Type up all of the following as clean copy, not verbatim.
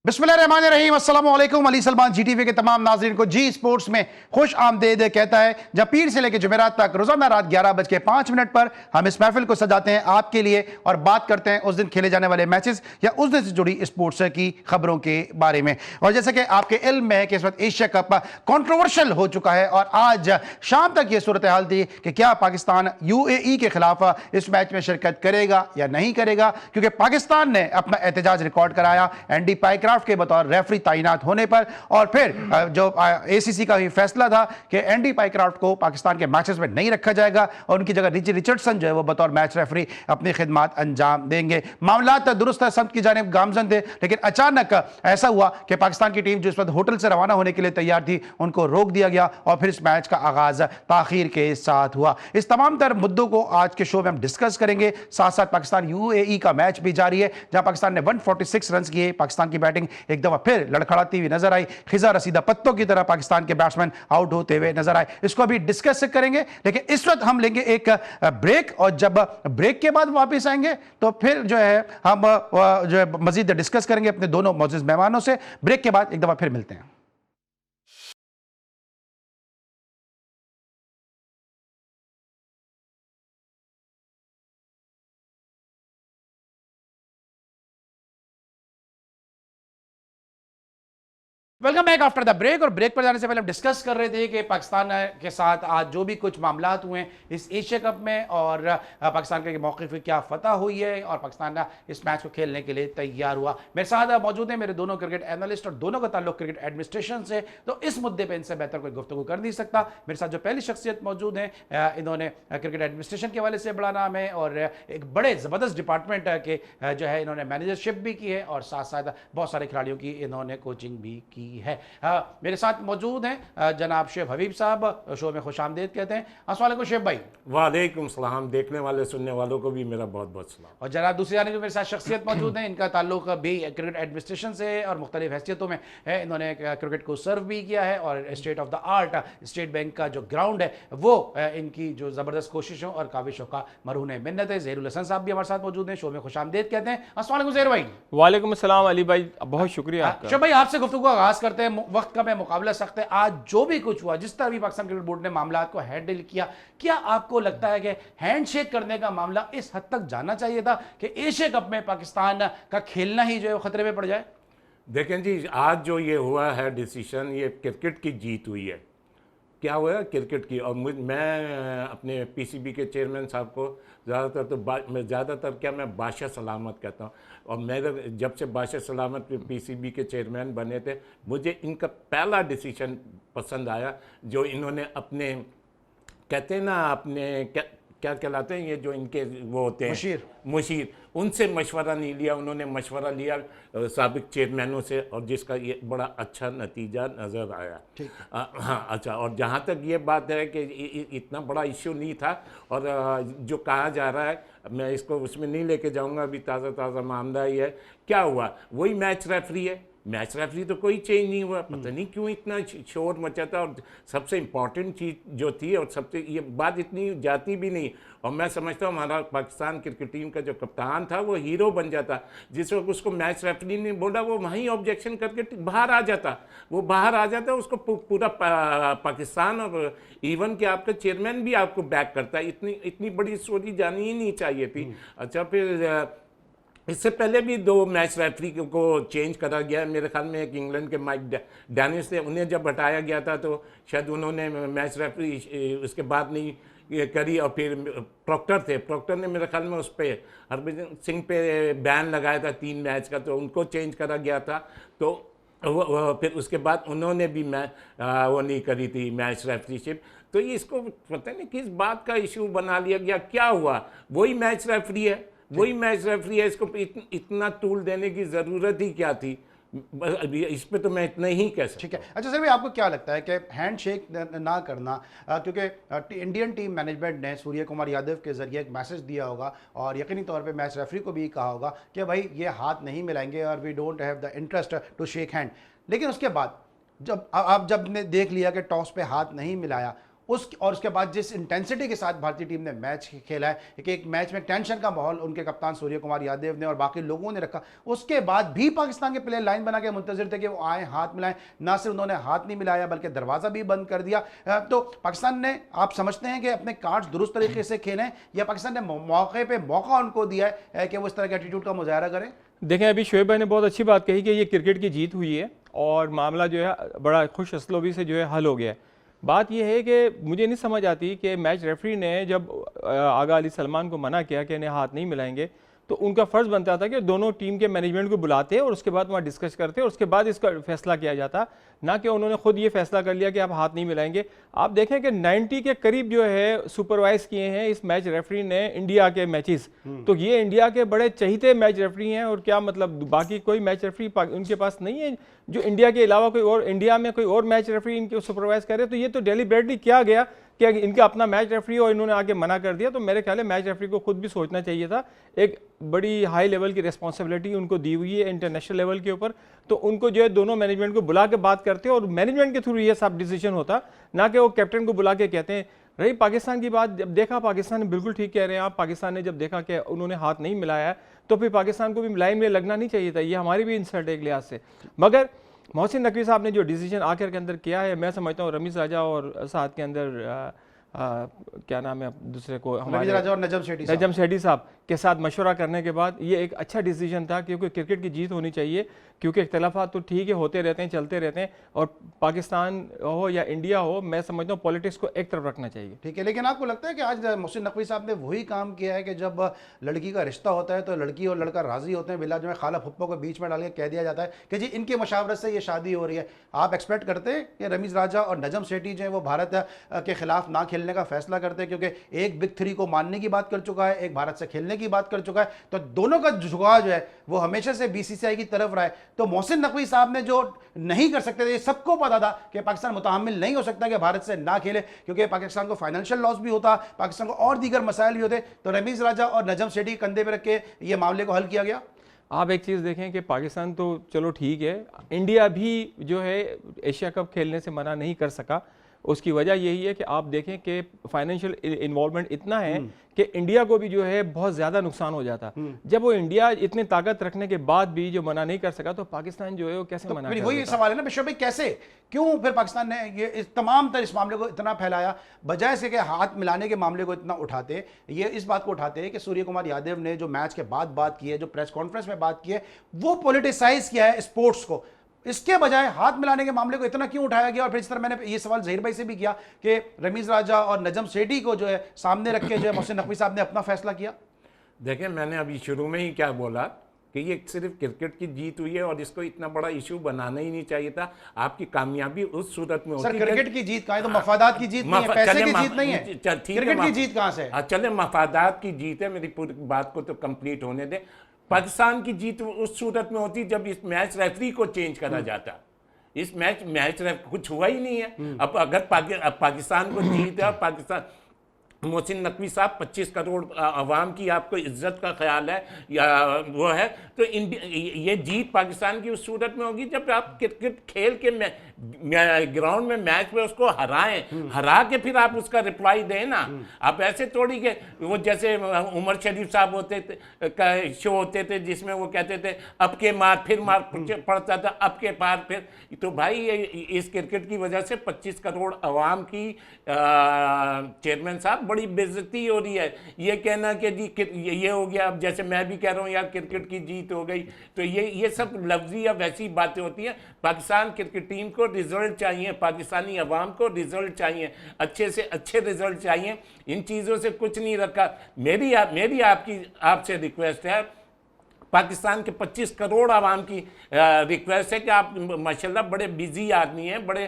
बिस्मिल्लाहिर्रहमानिर्रहीम, अस्सलाम वालेकुम। अली सलमान जीटीवी के तमाम नाज़रीन को जी स्पोर्ट्स में खुश आमदीद कहता है, जब पीर से लेकर जुमेरात तक रोजाना रात 11:05 पर हम इस महफिल को सजाते हैं आपके लिए और बात करते हैं उस दिन खेले जाने वाले मैचेस या उस दिन से जुड़ी स्पोर्ट्स की खबरों के बारे में। और जैसे कि आपके इल्म में है कि इस वक्त एशिया कप कॉन्ट्रोवर्शियल हो चुका है और आज शाम तक यह सूरत हाल थी कि क्या पाकिस्तान यूएई के खिलाफ इस मैच में शिरकत करेगा या नहीं करेगा, क्योंकि पाकिस्तान ने अपना एहतजाज रिकॉर्ड कराया एंडी पाइक्राफ्ट के बतौर रेफरी तैनात होने पर। और फिर जो एसीसी का भी फैसला था कि एंडी पाइक्राफ्ट को पाकिस्तान के मैचेस में नहीं रखा जाएगा और उनकी जगह रिची रिचर्डसन जो है वो बतौर मैच रेफरी अपनी खिदमत अंजाम देंगे। मामला दुरुस्त है, संत की जानिब गामजन थे, लेकिन अचानक ऐसा हुआ कि पाकिस्तान की टीम जो इस वक्त होटल से रवाना होने के लिए तैयार थी उनको रोक दिया गया और फिर इस मैच का आगाज ताखीर के साथ हुआ। इस तमाम तर मुद्दों को आज के शो में हम डिस्कस करेंगे। साथ साथ पाकिस्तान यूएई का मैच भी जारी है जहां पाकिस्तान ने 146 रन किए। पाकिस्तान की बैटिंग एक दफा फिर लड़खड़ाती हुई नजर आई, खिजा रसीदा पत्तों की तरह पाकिस्तान के बैट्समैन आउट होते हुए नजर आए। इसको अभी डिस्कस करेंगे, लेकिन इस वक्त हम लेंगे एक ब्रेक और जब ब्रेक के बाद वापस आएंगे तो फिर जो है हम जो है मजीद डिस्कस करेंगे अपने दोनों मौजूद मेहमानों से। ब्रेक के बाद एक दफा फिर मिलते हैं। Welcome back after the break. और ब्रेक पर जाने से पहले हम डिस्कस कर रहे थे कि पाकिस्तान के साथ आज जो भी कुछ मामलात हुए हैं इस एशिया कप में और पाकिस्तान के मौके पर क्या फतह हुई है और पाकिस्तान इस मैच को खेलने के लिए तैयार हुआ। मेरे साथ मौजूद हैं मेरे दोनों क्रिकेट एनालिस्ट और दोनों का ताल्लुक क्रिकेट एडमिनिस्ट्रेशन से, तो इस मुद्दे पर इनसे बेहतर कोई गुफ्तगू कर नहीं सकता। मेरे साथ जो पहली शख्सियत मौजूद है इन्होंने क्रिकेट एडमिनिस्ट्रेशन के हवाले से बड़ा नाम है और एक बड़े ज़बरदस्त डिपार्टमेंट के जो है इन्होंने मैनेजरशिप भी की है और साथ साथ बहुत सारे खिलाड़ियों की इन्होंने कोचिंग भी की है। मेरे साथ मौजूद हैं जनाब शेब हबीब साहब, शो में खुश आमदीद कहते हैं। अस्सलाम वालेकुम शेब भाई। वालेकुम सलाम। देखने वाले सुनने वालों को भी मेरा बहुत बहुत सलाम। और जनाब दूसरी जाने जो मेरे साथ शख्सियत मौजूद हैं इनका ताल्लुक भी क्रिकेट एडमिनिस्ट्रेशन से और मुख्तलिफ हैसियतों में है। इन्होंने क्रिकेट को सर्व भी किया है और state of the art state bank का जो ग्राउंड है वो इनकी जो ज़बरदस्त कोशिशों और काविशों का मरहून मिन्नत है। ज़हीरुल हसन साहब भी हमारे साथ मौजूद हैं, शो में खुश आमदीद कहते हैं। अस्सलाम वालेकुम ज़हीर भाई। वालेकुम अस्सलाम अली भाई, बहुत शुक्रिया आपका। शेब भाई आपसे गुफ्तगू का आगाज़ करते हैं। वक्त का मैं मुकाबला सख्त है, आज जो भी कुछ हुआ जिस तरह भी पाकिस्तान क्रिकेट बोर्ड ने मामला को हैंडल किया, क्या आपको लगता है कि हैंडशेक करने का मामला इस हद तक जाना चाहिए था कि एशिया कप में पाकिस्तान का खेलना ही जो है खतरे में पड़ जाए? देखें जी, आज जो ये हुआ है डिसीजन, ये क्रिकेट की जीत हुई है। क्या हुआ है? क्रिकेट की। और मैं अपने पीसीबी के चेयरमैन साहब को ज़्यादातर मैं बादशाह सलामत कहता हूँ। और मेरे जब से बादशाह सलामत पीसीबी के चेयरमैन बने थे, मुझे इनका पहला डिसीजन पसंद आया जो इन्होंने अपने कहते हैं ना अपने क्या कहलाते हैं ये जो इनके वो होते हैं मुशीर, उनसे मशवरा नहीं लिया। उन्होंने मशवरा लिया साबिक चेयरमैनों से और जिसका ये बड़ा अच्छा नतीजा नज़र आया। हाँ अच्छा। और जहाँ तक ये बात है कि इतना बड़ा इश्यू नहीं था और जो कहा जा रहा है मैं इसको उसमें नहीं लेके जाऊँगा, अभी ताज़ा मामला ही है। क्या हुआ? वही मैच रेफरी है। मैच रेफरी तो कोई चेंज नहीं हुआ। पता नहीं क्यों इतना शोर मचा था। और सबसे इम्पॉर्टेंट चीज़ जो थी और सबसे ये बात इतनी जाती भी नहीं, और मैं समझता हूँ हमारा पाकिस्तान क्रिकेट टीम का जो कप्तान था वो हीरो बन जाता। जिस वक्त उसको मैच रेफरी ने बोला वो वहीं ऑब्जेक्शन करके बाहर आ जाता, वो बाहर आ जाता, उसको पूरा पाकिस्तान और इवन कि आपका चेयरमैन भी आपको बैक करता है। इतनी बड़ी स्टोरी जानी ही नहीं चाहिए थी। अच्छा, फिर इससे पहले भी 2 मैच रेफरी को चेंज करा गया। मेरे ख्याल में एक इंग्लैंड के माइक डेनिस थे, उन्हें जब हटाया गया था तो शायद उन्होंने मैच रेफरी उसके बाद नहीं करी। और फिर प्रॉक्टर ने मेरे ख्याल में उस पर हरभजन सिंह पे बैन लगाया था 3 मैच का, तो उनको चेंज करा गया था। तो फिर उसके बाद उन्होंने भी वो नहीं करी थी मैच रेफरीशिप। तो ये इसको पता नहीं किस बात का इशू बना लिया गया। क्या हुआ? वही मैच रेफरी है, वही मैच रेफरी है। इसको इतना टूल देने की ज़रूरत ही क्या थी? इस पे तो मैं इतना ही कह सकता। ठीक है। अच्छा सर भाई, आपको क्या लगता है कि हैंडशेक ना करना, क्योंकि इंडियन टीम मैनेजमेंट ने सूर्य कुमार यादव के जरिए एक मैसेज दिया होगा और यकीनी तौर पे मैच रेफरी को भी कहा होगा कि भाई ये हाथ नहीं मिलाएंगे और we don't have the interest to shake hand. लेकिन उसके बाद जब ने देख लिया कि टॉस पे हाथ नहीं मिलाया, और उसके बाद जिस इंटेंसिटी के साथ भारतीय टीम ने मैच खेला है, एक मैच में टेंशन का माहौल उनके कप्तान सूर्य कुमार यादव ने और बाकी लोगों ने रखा, उसके बाद भी पाकिस्तान के प्लेयर लाइन बना के मुंतजिर थे कि वो आए, हाथ मिलाएं। ना सिर्फ उन्होंने हाथ नहीं मिलाया बल्कि दरवाजा भी बंद कर दिया। तो पाकिस्तान ने, आप समझते हैं कि अपने कार्ड्स दुरुस्त तरीके से खेलें, या पाकिस्तान ने मौके पे मौका उनको दिया है कि वो इस तरह के एटीट्यूड का मुजाहरा करें? देखें, अभी शोएब भाई ने बहुत अच्छी बात कही कि ये क्रिकेट की जीत हुई है और मामला जो है बड़ा खुश असलोबी से जो है हल हो गया है। बात यह है कि मुझे नहीं समझ आती कि मैच रेफरी ने जब आगा अली सलमान को मना किया कि इन्हें हाथ नहीं मिलाएंगे, तो उनका फ़र्ज़ बनता था कि दोनों टीम के मैनेजमेंट को बुलाते और उसके बाद वहाँ डिस्कस करते और उसके बाद इसका फैसला किया जाता, ना कि उन्होंने खुद ये फैसला कर लिया कि आप हाथ नहीं मिलाएंगे। आप देखें कि 90 के करीब जो है सुपरवाइज किए हैं इस मैच रेफरी ने इंडिया के मैचेस, तो ये इंडिया के बड़े चहीते मैच रेफरी हैं। और क्या मतलब बाकी कोई मैच रेफरी उनके पास नहीं है जो इंडिया के अलावा कोई और, इंडिया में कोई और मैच रेफरी इनके सुपरवाइज करे? तो ये तो डेलिबरेटली किया गया कि इनका अपना मैच रेफरी और इन्होंने आके मना कर दिया। तो मेरे ख्याल है मैच रेफरी को खुद भी सोचना चाहिए था। एक बड़ी हाई लेवल की रिस्पॉन्सिबिलिटी उनको दी हुई है इंटरनेशनल लेवल के ऊपर, तो उनको जो है दोनों मैनेजमेंट को बुला के बात करते और मैनेजमेंट के थ्रू ये सब डिसीजन होता, ना कि वो कैप्टन को बुला के कहते हैं। रही पाकिस्तान की बात, जब देखा पाकिस्तान ने, बिल्कुल ठीक कह रहे हैं आप, पाकिस्तान ने जब देखा कि उन्होंने हाथ नहीं मिलाया है तो फिर पाकिस्तान को भी लाइन में लगना नहीं चाहिए था। ये हमारी भी इंसल्ट है एक लिहाज से। मगर मोहसिन नकवी साहब ने जो डिसीजन आखिर के अंदर किया है, मैं समझता हूँ रमीज राजा और साथ के अंदर क्या नाम है दूसरे को, हमारे राजा और नजम शेट्टी साहब के साथ मशवरा करने के बाद ये एक अच्छा डिसीजन था, क्योंकि क्रिकेट की जीत होनी चाहिए। क्योंकि इख्तलाफात तो ठीक है, होते रहते हैं, चलते रहते हैं, और पाकिस्तान हो या इंडिया हो, मैं समझता हूँ पॉलिटिक्स को एक तरफ रखना चाहिए। ठीक है, लेकिन आपको लगता है कि आज मोहसिन नकवी साहब ने वही काम किया है कि जब लड़की का रिश्ता होता है तो लड़की और लड़का राजी होते हैं, बिला जो है खाला फुप्पो को बीच में डाल के कह दिया जाता है कि जी इनकी मशावरत से ये शादी हो रही है। आप एक्सपेक्ट करते हैं कि रमीज राजा और नजम शेट्टी जो है वो भारत के खिलाफ ना खेलने का फैसला करते हैं? क्योंकि एक बिग थ्री को मानने की बात कर चुका है, एक भारत से खेलने की बात कर चुका है, तो दोनों का झुकाव जो है वो हमेशा से बीसीसीआई की तरफ रहा है। तो मोहसिन नकवी साहब ने जो नहीं कर सकते थे, सबको पता था कि पाकिस्तान मुतहम्मिल नहीं हो सकता कि भारत से ना खेले, क्योंकि पाकिस्तान को फाइनेंशियल लॉस भी होता, पाकिस्तान को और दीगर मसाइल भी होते। तो रमीज राजा और नजम शेट्टी कंधे पर रख के ये मामले को हल किया गया। आप एक चीज़ देखें कि पाकिस्तान तो चलो ठीक है, इंडिया भी जो है एशिया कप खेलने से मना नहीं कर सका। उसकी वजह यही है कि आप देखें कि फाइनेंशियल इन्वॉल्वमेंट इतना है कि इंडिया को भी जो है बहुत ज़्यादा नुकसान हो जाता। जब वो इंडिया इतनी ताकत रखने के बाद भी जो मना नहीं कर सका, तो पाकिस्तान जो है वो कैसे मना कर सकता? वही सवाल है ना बिशप भाई, कैसे, क्यों फिर पाकिस्तान ने ये इस तमाम तर इस मामले को इतना फैलाया, बजाय से कि हाथ मिलाने के मामले को इतना उठाते, ये इस बात को उठाते कि सूर्य कुमार यादव ने जो मैच के बाद बात की है, जो प्रेस कॉन्फ्रेंस में बात की है, वो पॉलिटिसाइज किया है स्पोर्ट्स को। इसके बजाय हाथ मिलाने के मामले को इतना क्यों उठाया गया? और फिर इस तरह मैंने ये सवाल जहीर भाई से भी किया कि रमीज राजा और नजम शेट्टी को जो है सामने रख के जो है मोहसिन नकवी साहब ने अपना फैसला किया। देखें, मैंने अभी शुरू में ही क्या बोला कि ये सिर्फ क्रिकेट की जीत हुई है और इसको इतना बड़ा इशू बनाना ही नहीं चाहिए था। आपकी कामयाबी उस सूरत में होती है। क्रिकेट की जीत कहाँ है? तो मफादात की जीत नहीं है, पैसे की जीत नहीं है, क्रिकेट की जीत कहाँ से है? चले, मफादात की जीत है। मेरी पूरी बात को तो कंप्लीट होने दें। पाकिस्तान की जीत उस सूरत में होती जब इस मैच रेफरी को चेंज करा जाता। इस मैच कुछ हुआ ही नहीं है। अब अगर पाकिस्तान को जीत है, पाकिस्तान, मोहसिन नकवी साहब 25 करोड़ अवाम की आपको इज्जत का ख्याल है या वो है, तो ये जीत पाकिस्तान की उस सूरत में होगी जब आप क्रिकेट खेल के ग्राउंड में मैच में उसको हराएं, हरा के फिर आप उसका रिप्लाई दें ना। आप ऐसे थोड़ी के वो जैसे उमर शरीफ साहब होते थे का शो होते थे जिसमें वो कहते थे अब के मार फिर मार पड़ता था, अब के पार फिर। तो भाई इस क्रिकेट की वजह से 25 करोड़ अवाम की चेयरमैन साहब बड़ी बेइज्जती हो रही है। ये कहना कि जी ये हो गया, अब जैसे मैं भी कह रहा हूँ यार क्रिकेट की जीत हो गई, तो ये सब लफ्जी या वैसी बातें होती हैं। पाकिस्तान क्रिकेट टीम को रिजल्ट चाहिए, पाकिस्तानी अवाम को रिजल्ट चाहिए, अच्छे से अच्छे रिजल्ट चाहिए। इन चीज़ों से कुछ नहीं रखा। मेरी आपसे रिक्वेस्ट है, पाकिस्तान के 25 करोड़ आवाम की रिक्वेस्ट है कि आप माशाल्लाह बड़े बिजी आदमी हैं, बड़े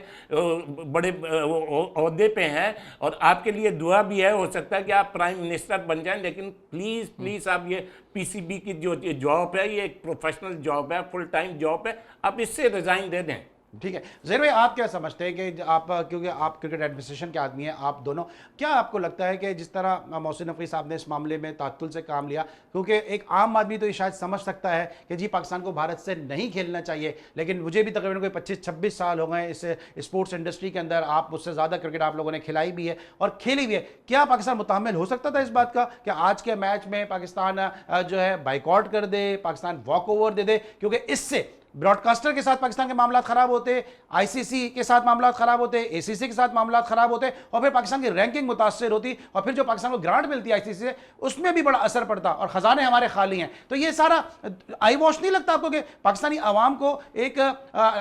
ओहदे पे हैं और आपके लिए दुआ भी है, हो सकता है कि आप प्राइम मिनिस्टर बन जाएं, लेकिन प्लीज़ आप ये पीसीबी की जो जॉब है, ये एक प्रोफेशनल जॉब है, फुल टाइम जॉब है, आप इससे रिज़ाइन दे दें। ठीक है ज़हीर भाई, आप क्या समझते हैं कि आप, क्योंकि आप क्रिकेट एडमिनिस्ट्रेशन के आदमी हैं आप दोनों, क्या आपको लगता है कि जिस तरह मोहसिन नकवी साहब ने इस मामले में तात्तुल से काम लिया, क्योंकि एक आम आदमी तो ये शायद समझ सकता है कि जी पाकिस्तान को भारत से नहीं खेलना चाहिए, लेकिन मुझे भी तकरीबन कोई 25-26 साल हो गए इस स्पोर्ट्स इंडस्ट्री के अंदर, आप मुझसे ज़्यादा क्रिकेट आप लोगों ने खिलाई भी है और खेली भी है, क्या पाकिस्तान मुतहम्मिल हो सकता था इस बात का कि आज के मैच में पाकिस्तान जो है बाइकआउट कर दे, पाकिस्तान वॉक ओवर दे दे, क्योंकि इससे ब्रॉडकास्टर के साथ पाकिस्तान के मामला खराब होते, आईसीसी के साथ मामला खराब होते, एसीसी के साथ मामला खराब होते और फिर पाकिस्तान की रैंकिंग मुतासर होती और फिर जो पाकिस्तान को ग्रांट मिलती है आईसीसी से उसमें भी बड़ा असर पड़ता और खजाने हमारे खाली हैं। तो ये सारा आई वॉश नहीं लगता आपको कि पाकिस्तानी आवाम को एक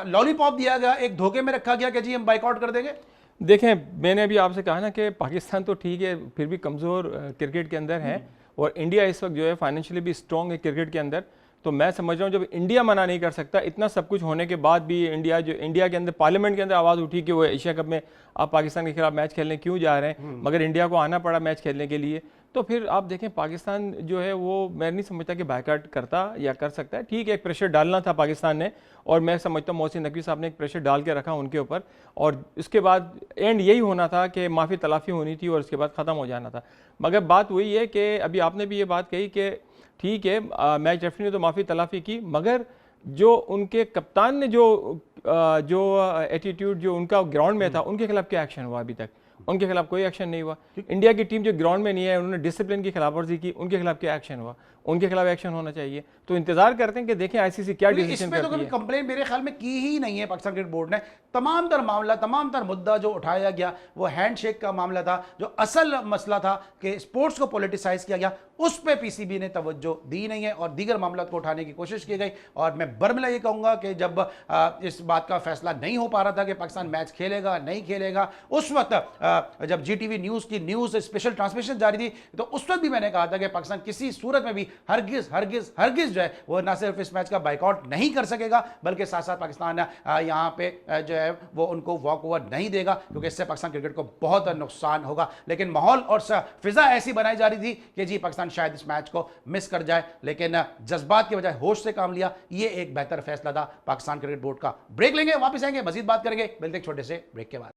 लॉलीपॉप दिया गया, एक धोखे में रखा गया कि जी हम बाइकआउट कर देंगे? देखें, मैंने अभी आपसे कहा ना कि पाकिस्तान तो ठीक है फिर भी कमज़ोर क्रिकेट के अंदर है और इंडिया इस वक्त जो है फाइनेंशियली भी स्ट्रॉन्ग है क्रिकेट के अंदर। तो मैं समझ रहा हूँ जब इंडिया मना नहीं कर सकता, इतना सब कुछ होने के बाद भी इंडिया के अंदर पार्लियामेंट के अंदर आवाज़ उठी कि वो एशिया कप में आप पाकिस्तान के खिलाफ मैच खेलने क्यों जा रहे हैं, मगर इंडिया को आना पड़ा मैच खेलने के लिए। तो फिर आप देखें पाकिस्तान जो है वो मैं नहीं समझता कि बायकॉट करता या कर सकता है। ठीक है, एक प्रेशर डालना था पाकिस्तान ने और मैं समझता हूँ मोहसिन नकवी साहब ने एक प्रेशर डाल के रखा उनके ऊपर और उसके बाद एंड यही होना था कि माफ़ी तलाफ़ी होनी थी और उसके बाद ख़त्म हो जाना था। मगर बात वही है कि अभी आपने भी ये बात कही कि ठीक है मैच रेफरी ने तो माफ़ी तलाफ़ी की, मगर जो उनके कप्तान ने जो एटीट्यूड जो उनका ग्राउंड में था उनके खिलाफ क्या एक्शन हुआ? अभी तक उनके खिलाफ कोई एक्शन नहीं हुआ। इंडिया की टीम जो ग्राउंड में नहीं है, उन्होंने डिसिप्लिन की खिलाफवर्जी की, उनके खिलाफ क्या एक्शन हुआ? उनके खिलाफ एक्शन होना चाहिए। तो इंतजार करते हैं कि देखें आईसीसी क्या डिसीजन करती है। इसमें तो कंप्लेन मेरे ख्याल में की ही नहीं है पाकिस्तान क्रिकेट बोर्ड ने। तमाम तर मामला, तमाम तर मुद्दा जो उठाया गया वो हैंडशेक का मामला था, जो असल मसला था कि स्पोर्ट्स को पॉलिटिसाइज किया गया, उस पर पीसीबी ने तवज्जो दी नहीं है और दीगर मामला को उठाने की कोशिश की गई। और मैं बर्मिला ये कहूँगा कि जब इस बात का फैसला नहीं हो पा रहा था कि पाकिस्तान मैच खेलेगा नहीं खेलेगा, उस वक्त जब GTV न्यूज़ की न्यूज़ स्पेशल ट्रांसमिशन जारी थी तो उस वक्त भी मैंने कहा था कि पाकिस्तान किसी सूरत में भी हरगिज हरगिज हरगिज जो है वो ना सिर्फ इस मैच का बाइकआउट नहीं कर सकेगा बल्कि साथ साथ पाकिस्तान यहाँ पे जो है वो उनको वॉक ओवर नहीं देगा, क्योंकि इससे पाकिस्तान क्रिकेट को बहुत नुकसान होगा। लेकिन माहौल और फिजा ऐसी बनाई जा रही थी कि जी पाकिस्तान शायद इस मैच को मिस कर जाए, लेकिन जज्बात की बजाय होश से काम लिया। ये एक बेहतर फैसला था पाकिस्तान क्रिकेट बोर्ड का। ब्रेक लेंगे, वापस आएंगे, मजीद बात करेंगे, मिलते एक छोटे से ब्रेक के बाद।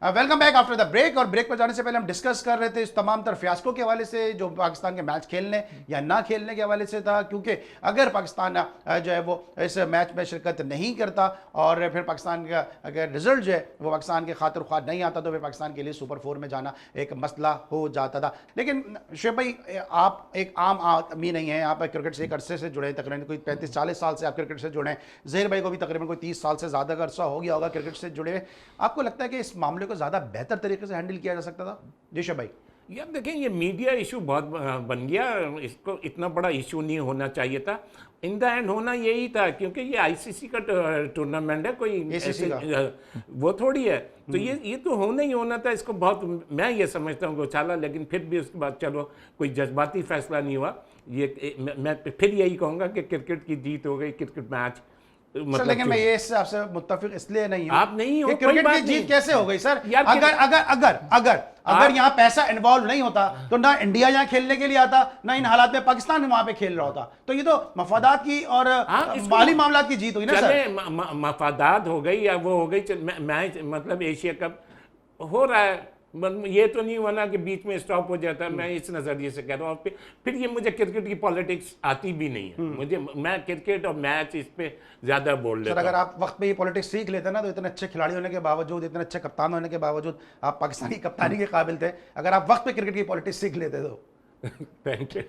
Welcome back after the break. और ब्रेक पर जाने से पहले हम डिस्कस कर रहे थे इस तमाम तरह फियास्को के हवाले से जो पाकिस्तान के मैच खेलने या ना खेलने के हवाले से था, क्योंकि अगर पाकिस्तान जो है वो इस मैच में शिरकत नहीं करता और फिर पाकिस्तान का अगर रिजल्ट जो है वो पाकिस्तान के खातिर ख्वाह नहीं आता तो फिर पाकिस्तान के लिए सुपर 4 में जाना एक मसला हो जाता था। लेकिन शुएब भाई, आप एक आम आदमी नहीं हैं, आप क्रिकेट से एक अरसे से जुड़े हैं, तकरीबन कोई 35-40 साल से आप क्रिकेट से जुड़े हैं। ज़हीर भाई को भी तकरीबन कोई 30 साल से ज़्यादा का अरसा हो गया होगा क्रिकेट से जुड़े हुए। आपको लगता है कि इस मामले को ज़्यादा बेहतर तरीके से हैंडल किया जा सकता था? जी शुएब भाई। यार देखें, ये मीडिया इशू बहुत बन गया, इसको इतना बड़ा इशू नहीं होना चाहिए था। इन द एंड होना यही था, क्योंकि ये आईसीसी का टूर्नामेंट है, कोई ऐसे वो थोड़ी है। तो ये तो होना ही होना था। इसको बहुत मैं ये समझता हूँ गौशाला, लेकिन फिर भी उसके बाद चलो कोई जज्बाती फैसला नहीं हुआ। ये मैं फिर यही कहूँगा कि क्रिकेट की जीत हो गई, क्रिकेट मैच। मतलब लेकिन मैं ये इससे आपसे मुत्तफिक इसलिए नहीं हूं। आप नहीं हो, क्रिकेट की जीत कैसे हो गई सर? अगर यहाँ पैसा इन्वॉल्व नहीं होता तो ना इंडिया यहाँ खेलने के लिए आता, ना इन हालात में पाकिस्तान वहां पे खेल रहा होता। तो ये तो मफादात की और माली मामलात की जीत हुई ना सर। मफादात हो गई या वो हो गई, मैच मतलब एशिया कप हो रहा है, ये तो नहीं हुआ ना कि बीच में स्टॉप हो जाता है। मैं इस नज़रिए से कह रहा हूँ। फिर ये मुझे क्रिकेट की पॉलिटिक्स आती भी नहीं है। मैं क्रिकेट और मैच इस पे ज़्यादा बोल लेता हूँ। अगर आप वक्त पे ये पॉलिटिक्स सीख लेते ना तो इतने अच्छे खिलाड़ी होने के बावजूद, इतने अच्छे कप्तान होने के बावजूद आप पाकिस्तानी कप्तानी के काबिल थे। अगर आप वक्त पे क्रिकेट की पॉलिटिक्स सीख लेते तो। Thank you.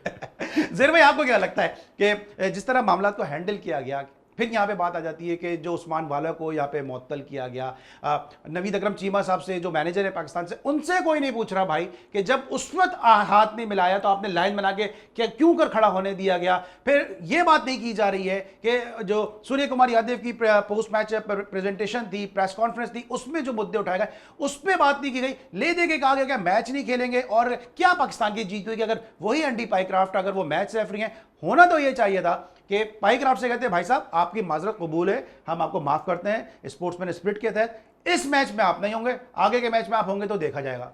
ज़हीर भाई, आपको क्या लगता है कि जिस तरह मामला को हैंडल किया गया, फिर यहाँ पे बात आ जाती है कि जो उस्मान वाला को यहाँ पे मुअत्तल किया गया, नवीद अकरम चीमा साहब से जो मैनेजर है पाकिस्तान से, उनसे कोई नहीं पूछ रहा भाई कि जब उस वक्त हाथ नहीं मिलाया तो आपने लाइन बना के क्यों कर खड़ा होने दिया गया। फिर ये बात नहीं की जा रही है कि जो सूर्य कुमार यादव की पोस्ट मैच प्रेजेंटेशन थी, प्रेस कॉन्फ्रेंस थी, उसमें जो मुद्दे उठाए गए उस पर बात नहीं की गई। ले दे के कहा गया कि मैच नहीं खेलेंगे। और क्या पाकिस्तान की जीत हुई कि अगर वही एंडी पाइक्राफ्ट अगर वो मैच रेफरी हैं, होना तो ये चाहिए था कि पाइक्राफ्ट से कहते हैं भाई साहब आपकी माजरत कबूल है, हम आपको माफ करते हैं स्पोर्ट्समैन स्पिरिट के तहत, इस मैच में आप नहीं होंगे, आगे के मैच में आप होंगे तो देखा जाएगा।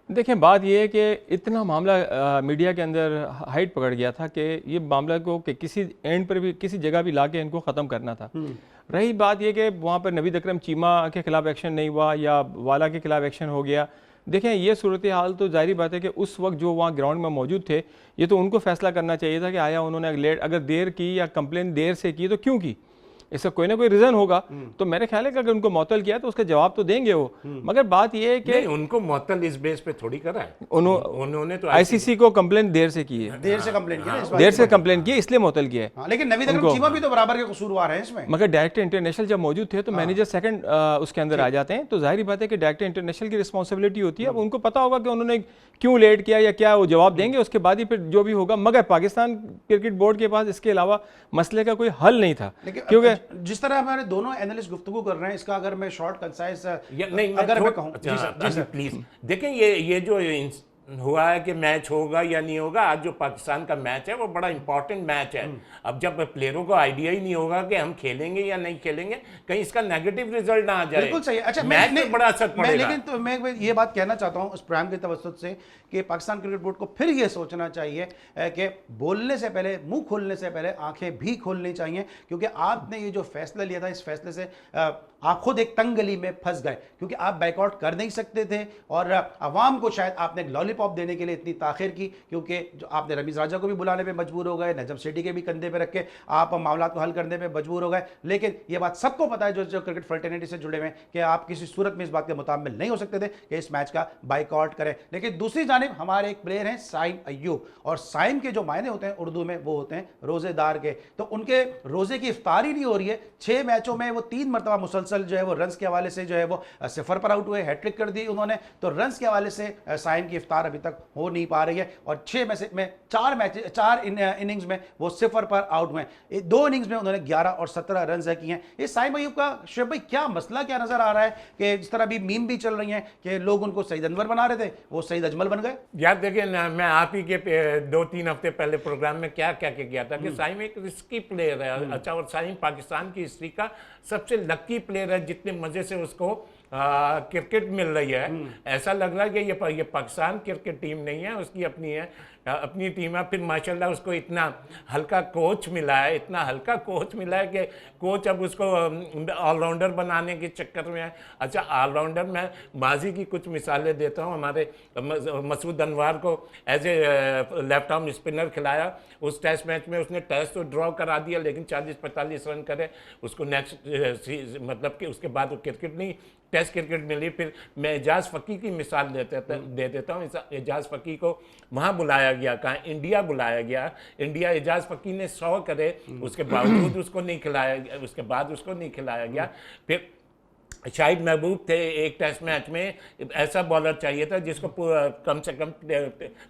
देखें, बात यह है कि इतना मामला मीडिया के अंदर हाइट पकड़ गया था कि ये मामला को कि किसी एंड पर भी किसी जगह भी ला के इनको ख़त्म करना था। रही बात यह कि वहाँ पर नवीद अकरम चीमा के खिलाफ एक्शन नहीं हुआ या वाला के खिलाफ एक्शन हो गया। देखें, ये सूरत हाल तो जाहिर बात है कि उस वक्त जो वहाँ ग्राउंड में मौजूद थे, ये तो उनको फैसला करना चाहिए था कि आया उन्होंने लेट अगर देर की या कंप्लेन देर से की तो क्यों की, इसका कोई ना कोई रीजन होगा। तो मेरे ख्याल है कि अगर उनको मौतल किया तो उसका जवाब तो देंगे वो। मगर बात यह है कि उनको मौतल इस बेस पे थोड़ी करा है, उन्होंने तो आईसीसी को कंप्लेन देर से की है, देर से कंप्लेन की, देर से कंप्लेन की इसलिए मौतल किया है। हाँ, लेकिन नवीद अकरम चीमा भी तो बराबर के कसूरवार हैं इसमें। मगर डायरेक्टर इंटरनेशनल जब मौजूद थे तो मैनेजर सेकंड उसके अंदर आ जाते हैं, तो जाहिर बात है कि डायरेक्टर इंटरनेशनल की रिस्पॉन्सिबिलिटी होती है। अब उनको पता होगा कि उन्होंने क्यों लेट किया या क्या, वो जवाब देंगे, उसके बाद ही फिर जो भी होगा। मगर पाकिस्तान क्रिकेट बोर्ड के पास इसके अलावा मसले का कोई हल नहीं था, क्योंकि जिस तरह हमारे दोनों एनालिस्ट गुफ्तगू कर रहे हैं, इसका अगर मैं शॉर्ट कंसाइज नहीं अगर मैं कहूं, जी सर प्लीज देखें, ये जो हुआ है कि मैच होगा या नहीं होगा, आज जो पाकिस्तान का मैच है वो बड़ा इंपॉर्टेंट मैच है। अब जब प्लेयरों को आइडिया ही नहीं होगा कि हम खेलेंगे या नहीं खेलेंगे, कहीं इसका नेगेटिव रिजल्ट ना आ जाए। बिल्कुल सही है। अच्छा, मैच में बड़ा असर पड़ेगा। लेकिन तो मैं ये बात कहना चाहता हूं उस प्रोग्राम के तवज्जुद से कि पाकिस्तान क्रिकेट बोर्ड को फिर ये सोचना चाहिए कि बोलने से पहले, मुंह खोलने से पहले आंखें भी खोलनी चाहिए, क्योंकि आपने ये जो फैसला लिया था, इस फैसले से आप खुद एक तंग गली में फंस गए, क्योंकि आप बैकआउट कर नहीं सकते थे और अवाम को शायद आपने एक लॉलीपॉप देने के लिए इतनी ताखिर की, क्योंकि जो आपने रमीज राजा को भी बुलाने पे मजबूर हो गए, नजम सेठी के भी कंधे पे रख के आप मामला को हल करने पे मजबूर हो गए। लेकिन ये बात सबको पता है जो क्रिकेट फ्रेटर्निटी से जुड़े हुए हैं कि आप किसी सूरत में इस बात के मुताबिक नहीं हो सकते थे कि इस मैच का बाइकआउट करें। लेकिन दूसरी जानिब हमारे एक प्लेयर हैं साइम अय्यूब, और साइम के जो मायने होते हैं उर्दू में वो होते हैं रोजेदार के। तो उनके रोजे की इफ्तारी नहीं हो रही है। 6 मैचों में वो 3 मरतबा मुसलसल जो है वो रन्स के हवाले से जो है वो 0 पर आउट हुए, हैट्रिक कर दी उन्होंने। तो रन्स के हवाले से साइम की इफ्तार अभी तक हो नहीं पा रही है, और 6 में 4 इनिंग्स में वो 0 पर आउट हुए। 2 इनिंग्स में उन्होंने 11 और 17 रन किए हैं। ये साइम अय्यूब का शुएब भाई क्या मसला क्या नजर आ रहा है कि जिस तरह अभी मीम भी चल रही हैं कि लोग उनको सईद अनवर बना रहे थे, वो सईद अजमल बन गए। यार देखिए ना, मैं आप ही के 2-3 हफ्ते पहले प्रोग्राम में क्या क्या किया था कि साइम एक रिस्की प्लेयर है। अच्छा, और साइम पाकिस्तान की हिस्ट्री का सबसे लकी प्लेयर है, जितने मजे से उसको क्रिकेट मिल रही है। ऐसा लग रहा है कि ये पाकिस्तान क्रिकेट टीम नहीं है, उसकी अपनी टीम है। फिर माशाल्लाह उसको इतना हल्का कोच मिला है, इतना हल्का कोच मिला है कि कोच अब उसको ऑलराउंडर बनाने के चक्कर में है। अच्छा, ऑलराउंडर मैं माजी की कुछ मिसालें देता हूँ। हमारे मसूद अनवर को as a left arm spinner खिलाया, उस टेस्ट मैच में उसने टेस्ट तो ड्रॉ करा दिया, लेकिन 40-45 रन करे, उसको नेक्स्ट मतलब कि उसके बाद वो क्रिकेट नहीं, टेस्ट क्रिकेट मिली। फिर मैं एजाज फ़की की मिसाल दे देता हूँ। एजाज फ़की को वहाँ बुलाया गया, कहाँ, इंडिया बुलाया गया। इंडिया, एजाज फ़की ने 100 करे, उसके बावजूद उसको नहीं खिलाया, उसके बाद उसको नहीं खिलाया गया। फिर शाहिद महबूब थे, एक टेस्ट मैच में ऐसा बॉलर चाहिए था जिसको कम से कम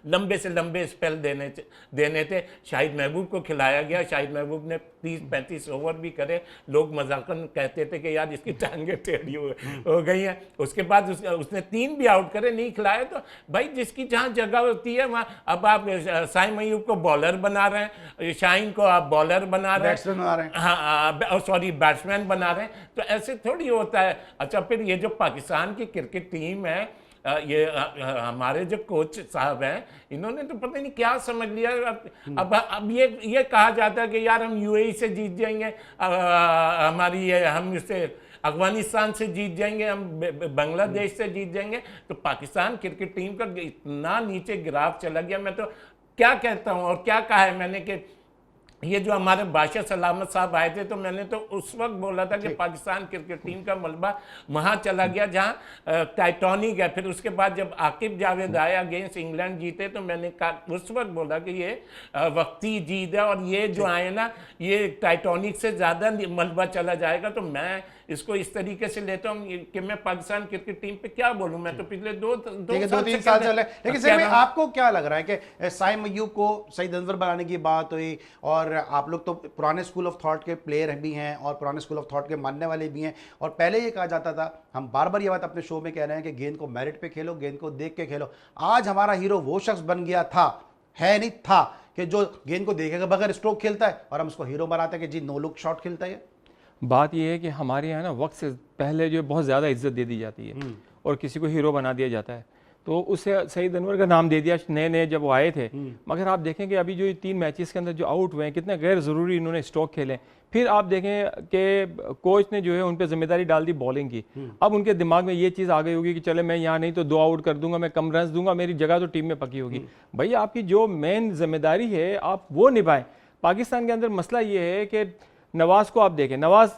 लंबे से लंबे स्पेल देने थे, शाहिद महबूब को खिलाया गया। शाहिद महबूब ने 30-35 ओवर भी करे, लोग मजाकन कहते थे कि यार इसकी टांगें टेढ़ी हो गई हैं। उसके बाद उसने 3 भी आउट करे, नहीं खिलाया। तो भाई जिसकी जहाँ जगह होती है वहाँ, अब आप साइम अय्यूब को बॉलर बना रहे हैं, शाहीन को आप बॉलर बना रहे हैं, हाँ सॉरी बैट्समैन बना रहे हैं, तो ऐसे थोड़ी होता है। अच्छा, फिर ये जो पाकिस्तान की क्रिकेट टीम है, ये हमारे जो कोच साहब हैं, इन्होंने तो पता नहीं क्या समझ लिया। अब ये कहा जाता है कि यार हम यूएई से जीत जाएंगे, हमारी ये हम इससे अफगानिस्तान से जीत जाएंगे, हम बांग्लादेश से जीत जाएंगे। तो पाकिस्तान क्रिकेट टीम का इतना नीचे ग्राफ चला गया। मैं तो क्या कहता हूँ और क्या कहा है मैंने कि ये जो हमारे बादशाह सलामत साहब आए थे, तो मैंने तो उस वक्त बोला था कि पाकिस्तान क्रिकेट टीम का मलबा वहाँ चला गया जहाँ टाइटॉनिक है। फिर उसके बाद जब आकिब जावेद आए, अगेंस्ट इंग्लैंड जीते, तो मैंने कहा उस वक्त बोला कि ये वक्ती जीत है, और ये जो आए ना, ये टाइटॉनिक से ज़्यादा मलबा चला जाएगा। तो मैं इसको इस तरीके से लेता हूँ कि मैं पाकिस्तान क्रिकेट टीम पे क्या बोलूँ। मैं तो पिछले 2-3 साल चले। लेकिन सर आपको क्या लग रहा है कि साइम अय्यूब को सईद अनवर बनाने की बात हुई, और आप लोग तो पुराने स्कूल ऑफ थॉट के प्लेयर भी हैं और पुराने स्कूल ऑफ थॉट के मानने वाले भी हैं, और पहले ये कहा जाता था, हम बार बार ये बात अपने शो में कह रहे हैं कि गेंद को मेरिट पे खेलो, गेंद को देख के खेलो। आज हमारा हीरो वो शख्स बन गया था, है नहीं था, कि जो गेंद को देखेगा बगैर स्ट्रोक खेलता है, और हम उसको हीरो बनाते हैं कि जी नो लुक शॉट खेलता है। बात यह है कि हमारे यहाँ ना वक्त से पहले जो बहुत ज़्यादा इज्जत दे दी जाती है और किसी को हीरो बना दिया जाता है, तो उससे सईद अनवर का नाम दे दिया नए नए जब वो आए थे। मगर आप देखें कि अभी जो ये 3 मैचेस के अंदर जो आउट हुए हैं, कितने गैर ज़रूरी इन्होंने स्ट्रोक खेले। फिर आप देखें कि कोच ने जो है उन पर जिम्मेदारी डाल दी बॉलिंग की। अब उनके दिमाग में ये चीज़ आ गई होगी कि चले मैं यहाँ नहीं तो 2 आउट कर दूंगा, मैं कम रन दूंगा, मेरी जगह तो टीम में पकी होगी। भाई आपकी जो मेन जिम्मेदारी है आप वो निभाएं। पाकिस्तान के अंदर मसला ये है कि नवाज को आप देखें, नवाज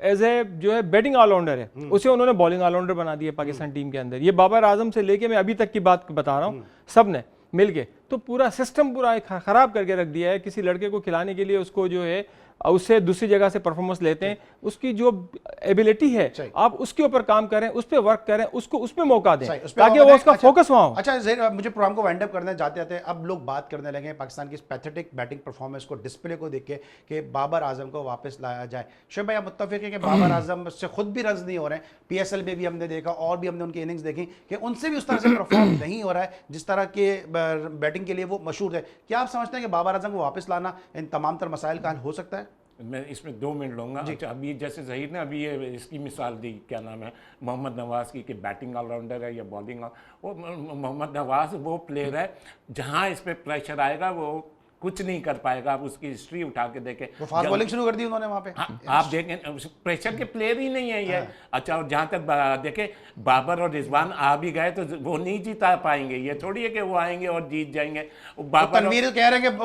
एज ए जो है बैटिंग ऑलराउंडर है, उसे उन्होंने बॉलिंग ऑलराउंडर बना दिया पाकिस्तान टीम के अंदर। ये बाबर आजम से लेके मैं अभी तक की बात बता रहा हूँ, सब ने मिलके तो पूरा सिस्टम पूरा खराब करके रख दिया है। किसी लड़के को खिलाने के लिए उसको जो है उससे दूसरी जगह से परफॉर्मेंस लेते हैं, उसकी जो एबिलिटी है आप उसके ऊपर काम करें, उस पर वर्क करें, उसको उसमें मौका दें ताकि वो उसका फोकस वहां हो। अच्छा ज़हीर, मुझे प्रोग्राम को वाइंड अप करने जाते जाते अब लोग बात करने लगे हैं पाकिस्तान की पैथेटिक बैटिंग परफॉर्मेंस को, डिस्प्ले को देख के कि बाबर आजम को वापस लाया जाए। शोएब भाई आप मुत्तफिक है कि बाबर आजम से खुद भी रन नहीं हो रहे हैं, PSL में भी हमने देखा और भी हमने उनकी इनिंग्स देखी कि उनसे भी उस तरह से परफॉर्म नहीं हो रहा है जिस तरह के बैटिंग के लिए वो मशहूर है। क्या आप समझते हैं कि बाबर आजम को वापस लाना इन तमाम तर मसाइल का हल हो सकता है? मैं इसमें 2 मिनट लूँगा। अच्छा, अभी जैसे ज़हीर ने अभी ये इसकी मिसाल दी, क्या नाम है, मोहम्मद नवाज़ की, कि बैटिंग ऑलराउंडर है या बॉलिंग। वो मोहम्मद नवाज़ वो प्लेयर है जहाँ इस पर प्रेशर आएगा वो कुछ नहीं कर पाएगा। आप उसकी हिस्ट्री उठा के देखें, वो फास्ट बॉलिंग शुरू कर दी उन्होंने वहाँ पे। हाँ, आप देखें प्रेशर के प्लेयर ही नहीं है ये। अच्छा, और जहाँ तक देखें बाबर और रिजवान आ भी गए तो वो नहीं जीता पाएंगे। ये थोड़ी है कि वो आएंगे और जीत जाएंगे। बाबर तनवीर कह रहे हैं कि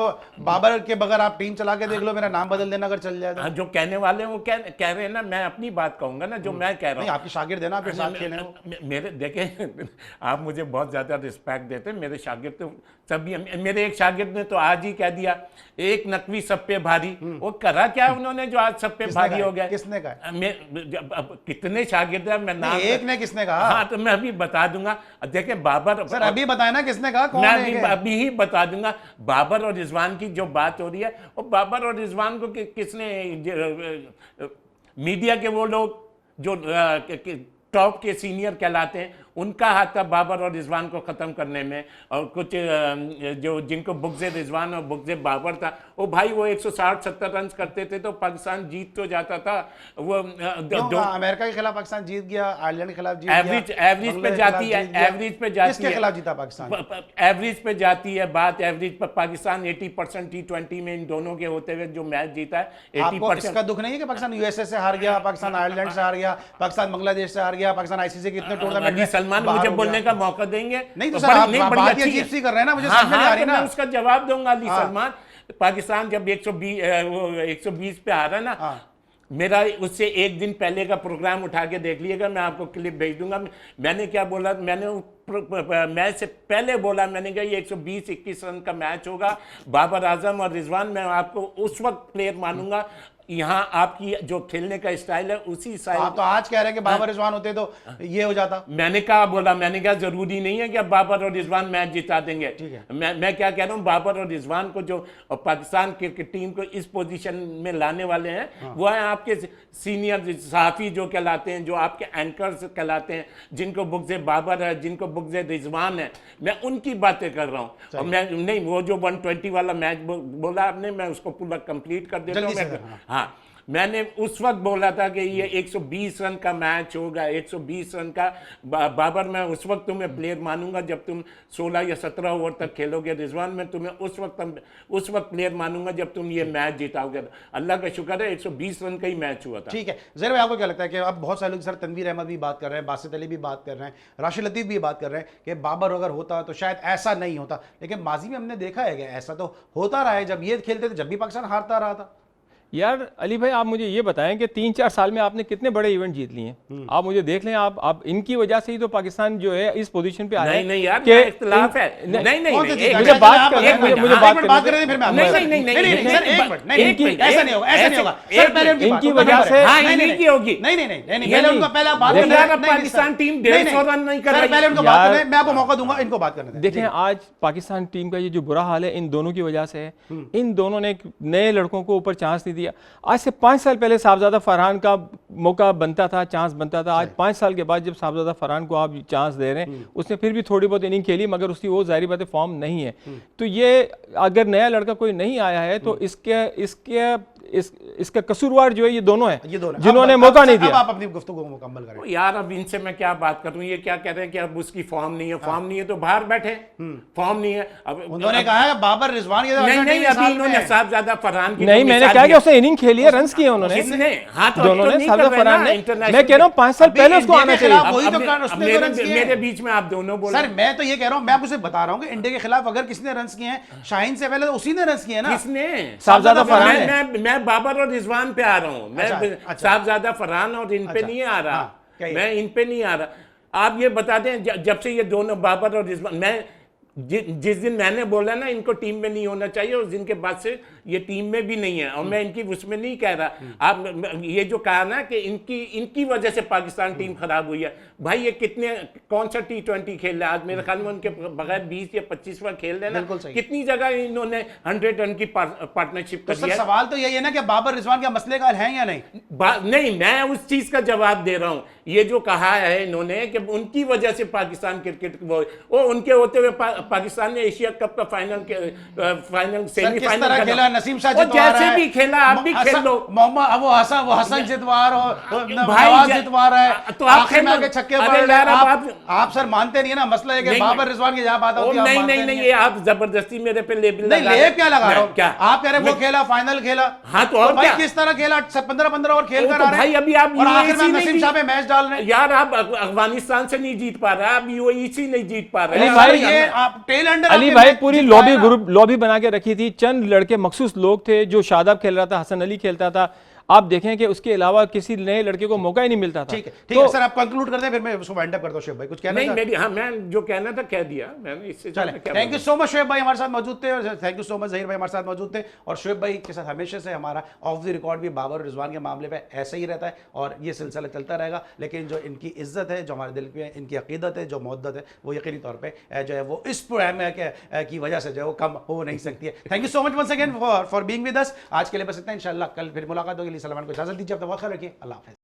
बाबर के बगैर आप टीम चला के देख लो, मेरा नाम बदल देना अगर चल जाए। जो कहने वाले हैं वो कह रहे हैं ना, मैं अपनी बात कहूँगा ना जो मैं कह रहा हूँ। आपकी शागिर्द है ना, आपके साथ खेले। मेरे देखें आप मुझे बहुत ज़्यादा रिस्पेक्ट देते हैं, मेरे शागिर्द तो सभी। मेरे एक शागिर्द ने तो आज ही कह दिया, एक नकवी सब पे भारी। वो करा क्या उन्होंने जो आज सब पे भारी हो गया? किसने कहा? कितने शागिर्द हैं, मैं नाम एक ने किसने कहा? हाँ तो मैं अभी बता दूंगा। देखें बाबर, सर अभी बताए ना किसने कहा, कौन मैं अभी ही बता दूंगा। बाबर और रिजवान की जो बात हो रही है, वो बाबर और रिजवान को किसने, मीडिया के वो लोग जो टॉप के सीनियर कहलाते हैं, उनका हाथ था बाबर और रिजवान को ख़त्म करने में। और कुछ जो जिनको बुग़्ज़े रिजवान और बुग़्ज़े बाबर था, वो भाई वो 160-70 रन करते थे तो पाकिस्तान जीत तो जाता था। वो अमेरिका के खिलाफ पाकिस्तान जीत गया, आयरलैंड के खिलाफ जीत गया, एवरेज पे जाती है, एवरेज पे जाती है। किसके खिलाफ जीता पाकिस्तान? एवरेज पे जाती है बात, एवरेज पर पाकिस्तान 80% T20 में इन दोनों के होते हुए जो मैच जीता है 80%। इसका दुख नहीं है कि पाकिस्तान USA से हार गया, पाकिस्तान आयरलैंड से हार गया, पाकिस्तान बांग्लादेश से हार गया, पाकिस्तान ICC के इतने टूर्नामेंट। सलमान मुझे बोलने का मौका देंगे? नहीं तो सर आप बात ही अजीब सी कर रहे हैं ना, मुझे समझ नहीं आ रही ना। मैं उसका जवाब दूंगा। अली सलमान, पाकिस्तान जब 120 पे हारा ना, मेरा उससे एक दिन पहले का प्रोग्राम उठा के देख लीजिएगा, मैं आपको क्लिप भेज दूंगा। मैंने क्या बोला, मैंने मैच से पहले बोला, मैंने कहा ये 120-21 रन का मैच होगा। बाबर आजम और रिजवान मैं आपको उस वक्त प्लेयर मानूंगा। यहाँ आपकी जो खेलने का स्टाइल है उसी स्टाइल। आप तो आज कह रहे हैं कि बाबर रिजवान होते तो ये हो जाता। मैंने कहा बोला, मैंने कहा जरूरी नहीं है कि अब बाबर और रिजवान मैच जिता देंगे। मैं क्या कह रहा हूँ, बाबर और रिजवान को जो पाकिस्तान क्रिकेट टीम को इस पोजीशन में लाने वाले हैं वो है आपके सीनियर सहाफ़ी जो कहलाते हैं, जो आपके एंकर्स कहलाते हैं, जिनको बुग़्ज़े बाबर है, जिनको बुग़्ज़े रिजवान है। मैं उनकी बातें कर रहा हूँ। और मैं नहीं, वो जो 120 वाला मैच बोला आपने, मैं उसको पूरा कंप्लीट कर देता हूँ। हाँ, मैंने उस वक्त बोला था कि ये 120 रन का मैच होगा, 120 रन का। बाबर मैं उस वक्त तुम्हें प्लेयर मानूंगा जब तुम 16 या 17 ओवर तक खेलोगे। रिजवान मैं तुम्हें उस वक्त प्लेयर मानूंगा जब तुम ये मैच जीताओगे। अल्लाह का शुक्र है 120 रन का ही मैच हुआ था। ठीक है ज़हीर भाई, आपको क्या लगता है कि अब बहुत सारे लोग, सर तनवीर अहमद भी बात कर रहे हैं, बासित अली भी बात कर रहे हैं, राशिद लतीफ़ भी बात कर रहे हैं कि बाबर अगर होता तो शायद ऐसा नहीं होता, लेकिन माजी में हमने देखा है कि ऐसा तो होता रहा है। जब ये खेलते थे जब भी पाकिस्तान हारता रहा था। यार अली भाई आप मुझे ये बताएं कि 3-4 साल में आपने कितने बड़े इवेंट जीत लिए हैं? आप मुझे देख लें, आप इनकी वजह से ही तो पाकिस्तान जो है इस पोजीशन पे आया है। नहीं यार, ये इख्तिलाफ है। नहीं मुझे बात कर रहे थे, फिर मैं ऐसा नहीं होगा, ऐसा नहीं होगा सर, पहले इनकी वजह से नहीं होगी। नहीं पहले उनको, पहले आप बात करें। पाकिस्तान टीम 150 रन नहीं कर रही। पहले उनको बात करें, मैं आपको मौका दूंगा, इनको बात करने दें। देखें आज पाकिस्तान टीम का ये जो बुरा हाल है इन दोनों की वजह से है। इन दोनों ने नए लड़कों को ऊपर चांस नहीं दिया। आज से 5 साल पहले साहबजादा फरहान का मौका बनता था, चांस बनता था। आज 5 साल के बाद जब साहबजादा फरहान को आप चांस दे रहे हैं, उसने फिर भी थोड़ी बहुत इनिंग खेली मगर उसकी वो जाहिर बात है फॉर्म नहीं है। तो ये अगर नया लड़का कोई नहीं आया है तो इसके इसका कसूरवार जो है ये दोनों ये दोनों हैं जिन्होंने अब मौका नहीं अब दिया। आप अपनी गुफ्तगू मुकम्मल करें। यार अब इनसे मैं क्या बात करूं, ये क्या कह रहे हैं कि अब उसकी फॉर्म नहीं है, फॉर्म नहीं है तो बाहर बैठे, फॉर्म नहीं है। अब उन्होंने कहा है बाबर रिजवान के नहीं नहीं, अभी इन्होंने साहबजादा फरहान की नहीं, मैंने कहा कि उसने इनिंग खेली है, रन्स किए उन्होंने किसने? हाँ तो दोनों तो ने, नहीं साहबजादा कर रहे फरहान ना ने। इंटरनेशनल। मैं कह रहा हूँ 5 साल पहले उसको आना चाहिए। वही तो कर, उसने तो रन्स किए मेरे हैं। बीच में आप दोनों बोल सर मैं तो ये कह रहा हूं, मैं आपको सिर्फ बता रहा हूं कि इंडिया के खिलाफ अगर किसने रन्स किए हैं, शाहीन से पहले तो उसी ने रन्स किए हैं ना। किसने? साहबजादा फरहान ने। मैं बाबर और रिजवान पे आ रहा हूँ, मैं अच्छा। साहबजादा फरहान और इन पे अच्छा। नहीं आ रहा, हाँ, क्या ये? मैं इन पे नहीं आ रहा। आप ये बता दें जब से ये दोनों बाबर और रिजवान, मैं जिस दिन मैंने बोला ना इनको टीम में नहीं होना चाहिए, उस दिन के बाद से ये टीम में भी नहीं है, और मैं इनकी उसमें नहीं कह रहा। आप ये जो कहा ना कि इनकी वजह से पाकिस्तान टीम खराब हुई है, भाई ये कौन सा T20 खेल रहा है आज? मेरे ख्याल में उनके बगैर 20 या 25वां खेल रहे हैं ना। कितनी जगह इन्होंने 100 रन की पार्टनरशिप कर दिया। सवाल तो यही है ना कि बाबर रिजवान क्या मसले का है या नहीं? नहीं, मैं उस चीज का जवाब दे रहा हूं। ये जो कहा है इन्होंने कि उनकी वजह से पाकिस्तान क्रिकेट वो उनके होते हुए पाकिस्तान ने एशिया कप का फाइनल सेमीफाइनल खेला, नसीम शाह जितवा रहा है, जैसे भी खेला आप भी खेल लो। मोहम्मद वो हसन जितवा रहा है, भाई नवाज जितवा रहा है, तो आप आखिर में आके छक्के मार रहे हैं। आप सर मानते नहीं है ना, मसला है कि बाबर रिजवान की जहाँ बात होती है नहीं नहीं, ये आप जबरदस्ती मेरे पे लेबल नहीं, लेब क्या लगा रहा हूं? क्या आप कह रहे वो खेला, फाइनल खेला। हाँ तो और भाई क्या? किस तरह खेला? 15-15 ओवर खेल कर आ रहे भाई हैं अभी आप और आखिर में UAE नसीम शाह पे मैच डाल रहे हैं। यार आप अफगानिस्तान से नहीं जीत पा रहे, आप UAE नहीं जीत पा रहे। अली भाई, ये आप टेल एंडर अली भाई पूरी लॉबी बना के रखी थी, चंद लड़के मखसूस लोग थे, जो शादाब खेल रहा था, हसन अली खेलता था, आप देखें कि उसके अलावा किसी नए लड़के को मौका ही नहीं मिलता था। ठीक है सर, आप कंक्लूड कर दें, फिर मैं उसको वाइंड अप करता हूं। शुएब भाई कुछ कहना नहीं मेरी, हाँ मैं जो कहना था कह दिया मैंने, इससे चले। Thank you so much Shoaib भाई हमारे साथ मौजूद थे, और thank you so much Zaheer भाई हमारे साथ मौजूद थे। और शुएब भाई के साथ हमेशा से हमारा ऑफ द रिकॉर्ड भी बाबर और रिजवान के मामले पे ऐसा ही रहता है, और ये सिलसिला चलता रहेगा। लेकिन जो इनकी इज्जत है, जो हमारे दिल में इनकी अकीदत है, जो मोहब्बत है, वो यकीनी तौर पर जो है वो इस प्रोग्राम की वजह से जो है वो कम हो नहीं सकती है। Thank you so much once again for being with us. आज के लिए बस इतना, इंशाल्लाह कल फिर मुलाकात होगी। सलमान को इजाजत दीजिए, अपना बहुत ख्याल रखिए, अल्लाह हाफ़िज़।